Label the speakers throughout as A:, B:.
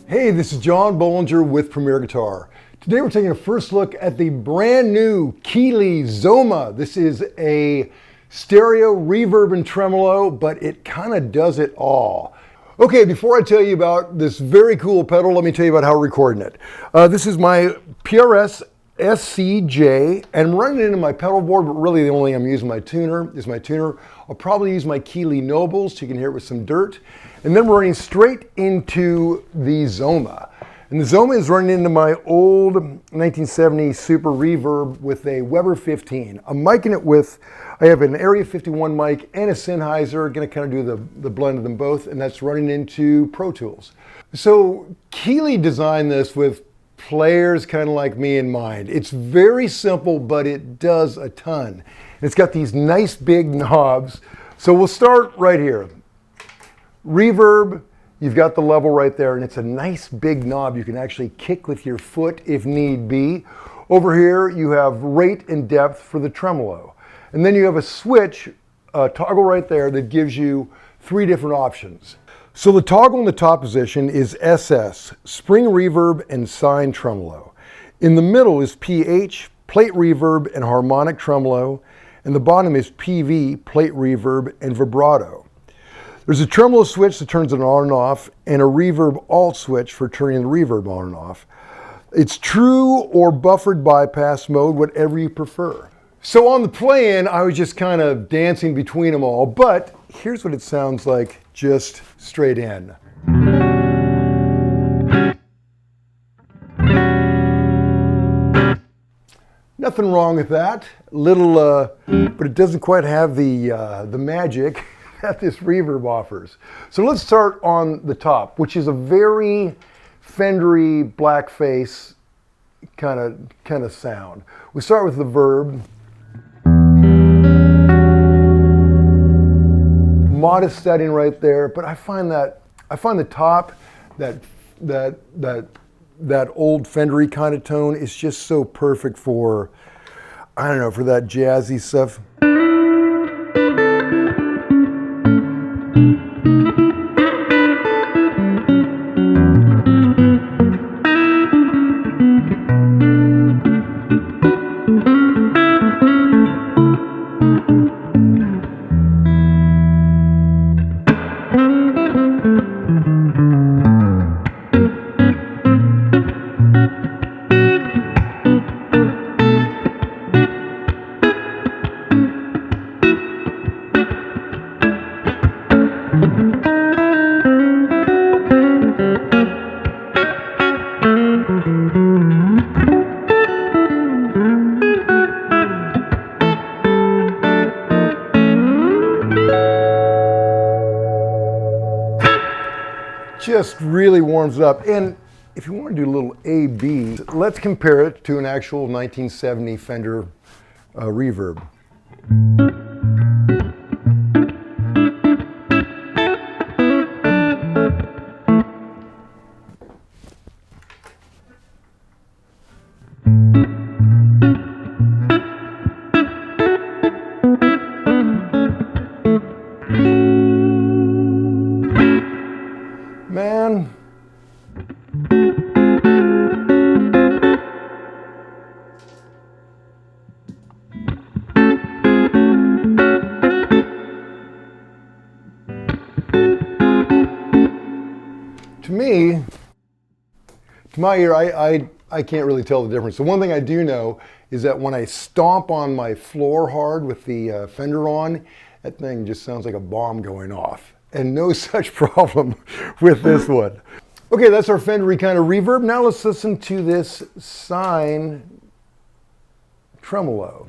A: Hey, this is John Bohlinger with Premier Guitar. Today we're taking a first look at the brand new Keeley ZOMA. This is a stereo reverb and tremolo, but it kind of does it all. Okay, before I tell you about this very cool pedal, let me tell you about how we're recording it. This is my PRS SCJ, and I'm running it into my pedal board, but really the only thing I'm using is my tuner. I'll probably use my Keeley Nobles so you can hear it with some dirt. And then we're running straight into the ZOMA. And the ZOMA is running into my old 1970 Super Reverb with a Weber 15. I'm micing it with, I have an Area 51 mic and a Sennheiser, gonna kind of do the blend of them both, and that's running into Pro Tools. So Keeley designed this with players kind of like me in mind. It's very simple, but it does a ton. It's got these nice big knobs. So we'll start right here. Reverb, you've got the level right there, and it's a nice big knob you can actually kick with your foot if need be. Over here, you have rate and depth for the tremolo. And then you have a switch, a toggle right there that gives you 3 different options. So the toggle in the top position is SS, Spring Reverb and Sine Tremolo. In the middle is PH, Plate Reverb and Harmonic Tremolo. And the bottom is PV, Plate Reverb and Vibrato. There's a tremolo switch that turns it on and off, and a reverb alt switch for turning the reverb on and off. It's true or buffered bypass mode, whatever you prefer. So on the play-in, I was just kind of dancing between them all, but here's what it sounds like just straight in. Nothing wrong with that. Little, but it doesn't quite have the magic that this reverb offers. So let's start on the top, which is a very Fendery blackface kind of sound. We start with the verb. Modest setting right there, but I find the top, that old Fendery kind of tone is just so perfect for, I don't know, for that jazzy stuff. Just really warms it up. And if you want to do a little A-B, let's compare it to an actual 1970 Fender reverb. Man, me, to my ear, I can't really tell the difference. The one thing I do know is that when I stomp on my floor hard with the Fender on, that thing just sounds like a bomb going off. And no such problem with this one. Okay, that's our Fender kind of reverb. Now let's listen to this Sine Tremolo.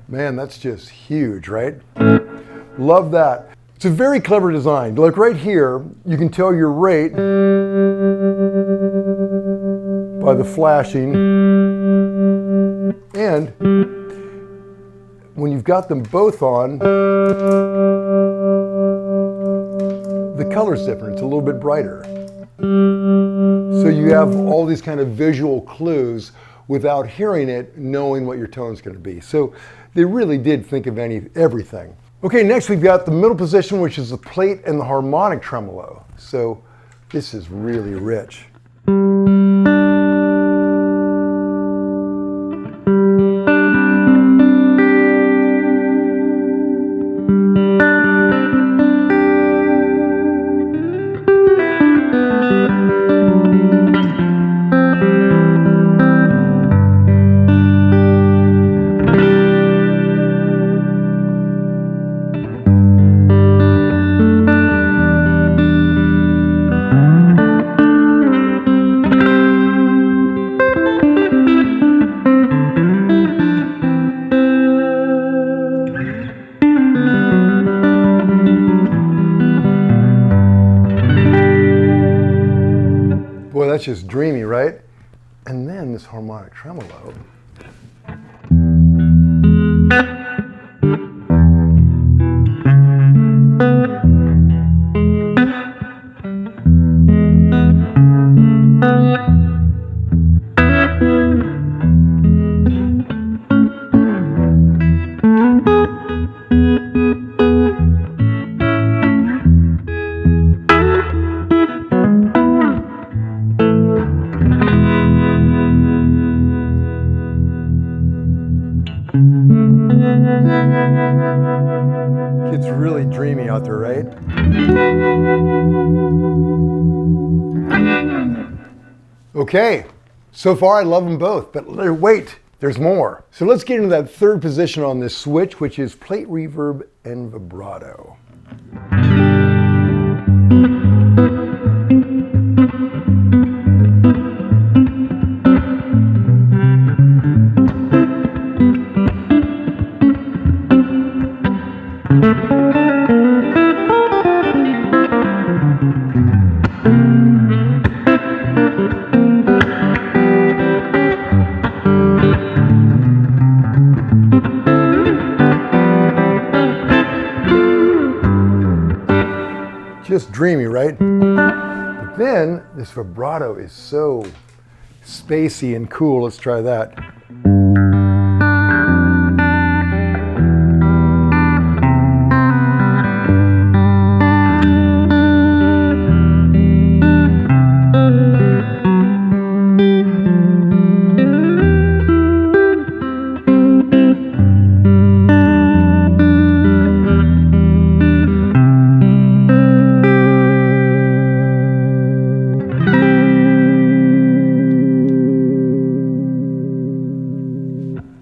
A: Man, that's just huge, right? Love that. It's a very clever design. Look right here, you can tell your rate by the flashing. And when you've got them both on, the color's different. It's a little bit brighter. So you have all these kind of visual clues without hearing it, knowing what your tone's going to be. So they really did think of everything. Okay, next we've got the middle position, which is the plate and the harmonic tremolo. So this is really rich. Boy, that's just dreamy, right? And then this harmonic tremolo. It's really dreamy out there, right? Okay, so far I love them both, but wait, there's more. So let's get into that third position on this switch, which is plate reverb and vibrato. Just dreamy, right? But then this vibrato is so spacey and cool. Let's try that.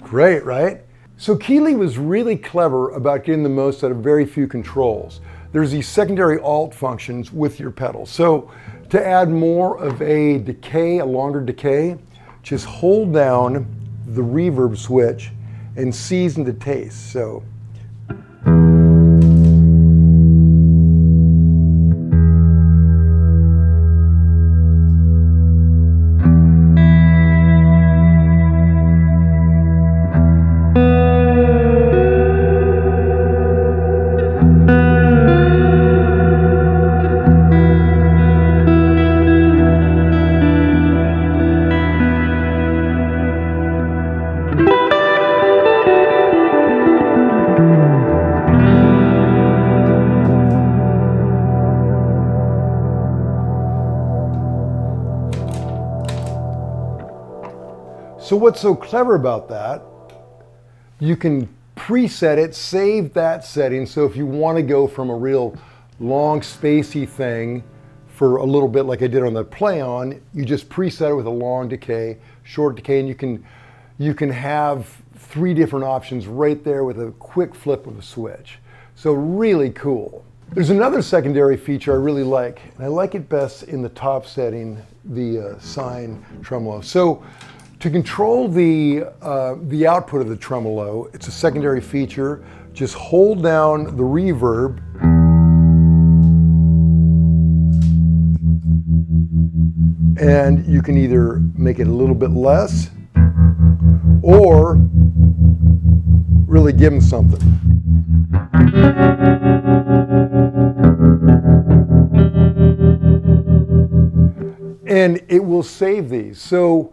A: Great, right? So Keeley was really clever about getting the most out of very few controls. There's these secondary alt functions with your pedals. So to add more of a decay, a longer decay, just hold down the reverb switch and season to taste. So So what's so clever about that, you can preset it, save that setting. So if you want to go from a real long spacey thing for a little bit like I did on the play on, you just preset it with a long decay, short decay, and you can have 3 different options right there with a quick flip of a switch. So really cool. There's another secondary feature I really like, and I like it best in the top setting, the Sine Tremolo. So to control the output of the tremolo, it's a secondary feature. Just hold down the reverb and you can either make it a little bit less or really give them something. And it will save these. So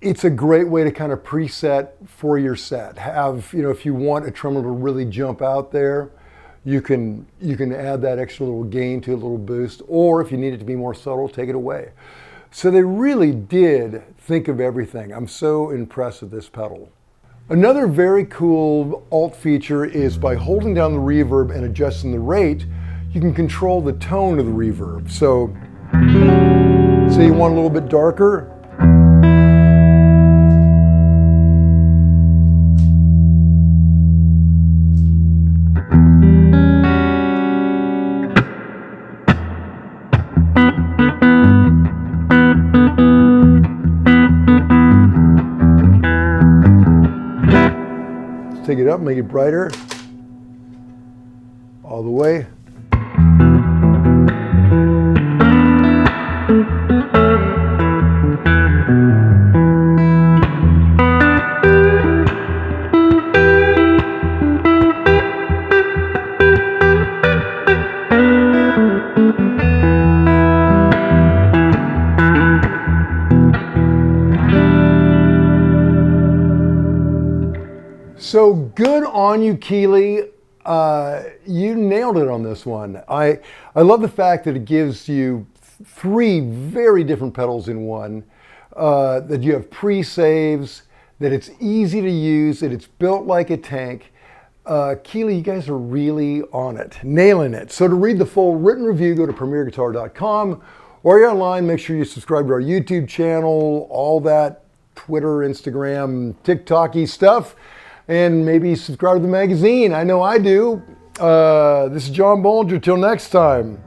A: it's a great way to kind of preset for your set. Have, you know, if you want a tremolo to really jump out there, you can add that extra little gain to a little boost, or if you need it to be more subtle, take it away. So they really did think of everything. I'm so impressed with this pedal. Another very cool alt feature is by holding down the reverb and adjusting the rate, you can control the tone of the reverb. So say you want a little bit darker, take it up, make it brighter, all the way. So good on you, Keeley. You nailed it on this one. I love the fact that it gives you 3 very different pedals in one, that you have pre-saves, that it's easy to use, that it's built like a tank. Keeley, you guys are really on it, nailing it. So to read the full written review, go to premierguitar.com, or you're online, make sure you subscribe to our YouTube channel, all that Twitter, Instagram, TikTok-y stuff. And maybe subscribe to the magazine. I know I do. This is John Bohlinger. Till next time.